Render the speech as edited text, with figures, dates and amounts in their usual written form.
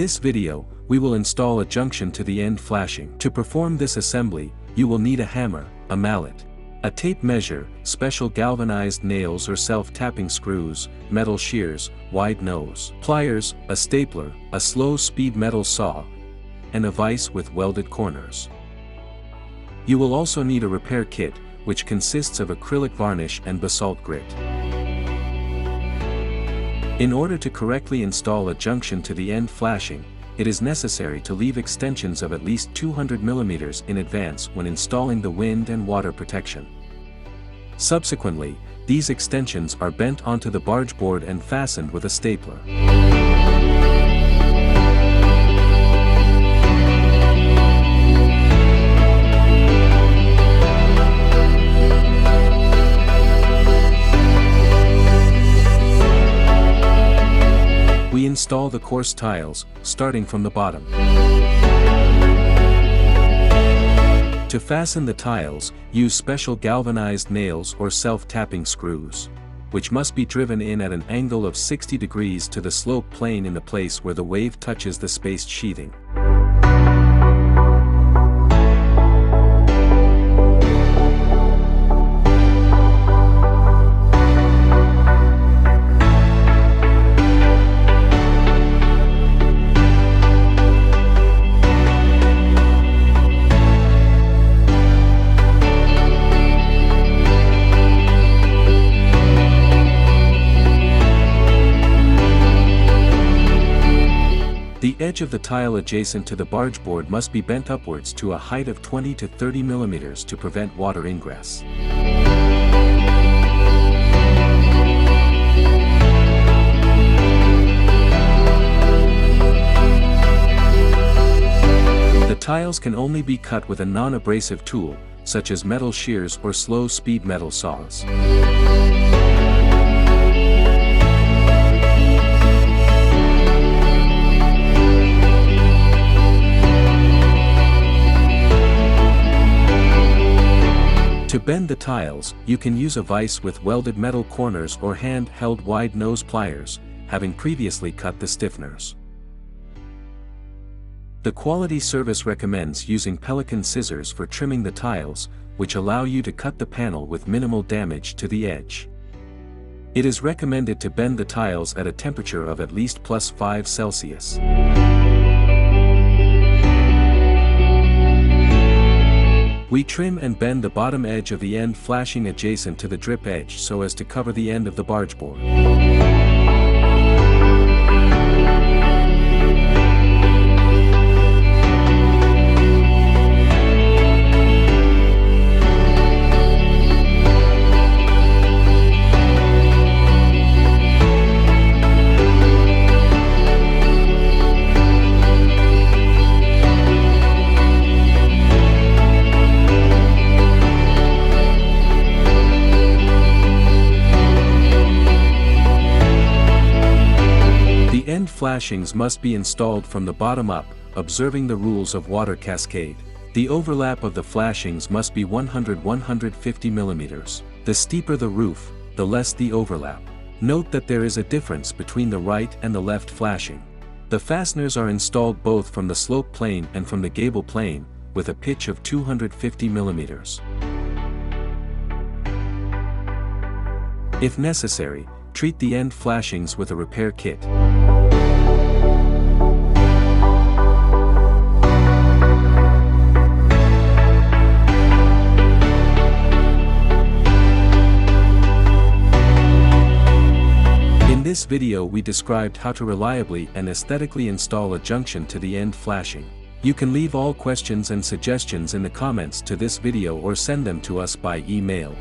this video, we will install a junction to the end flashing. To perform this assembly, you will need a hammer, a mallet, a tape measure, special galvanized nails or self-tapping screws, metal shears, wide nose, pliers, a stapler, a slow-speed metal saw, and a vise with welded corners. You will also need a repair kit, which consists of acrylic varnish and basalt grit. In order to correctly install a junction to the end flashing, it is necessary to leave extensions of at least 200 mm in advance when installing the wind and water protection. Subsequently, these extensions are bent onto the barge board and fastened with a stapler. We install the coarse tiles, starting from the bottom. To fasten the tiles, use special galvanized nails or self-tapping screws, which must be driven in at an angle of 60 degrees to the slope plane in the place where the wave touches the spaced sheathing. The edge of the tile adjacent to the barge board must be bent upwards to a height of 20 to 30 mm to prevent water ingress. The tiles can only be cut with a non-abrasive tool, such as metal shears or slow-speed metal saws. To bend the tiles, you can use a vise with welded metal corners or hand-held wide nose pliers, having previously cut the stiffeners. The quality service recommends using Pelican scissors for trimming the tiles, which allow you to cut the panel with minimal damage to the edge. It is recommended to bend the tiles at a temperature of at least +5 Celsius. We trim and bend the bottom edge of the end flashing adjacent to the drip edge so as to cover the end of the barge board. Flashings must be installed from the bottom up, observing the rules of water cascade. The overlap of the flashings must be 100–150 mm. The steeper the roof, the less the overlap. Note that there is a difference between the right and the left flashing. The fasteners are installed both from the slope plane and from the gable plane, with a pitch of 250 mm. If necessary, treat the end flashings with a repair kit. In this video we described how to reliably and aesthetically install a junction to the end flashing. You can leave all questions and suggestions in the comments to this video or send them to us by email.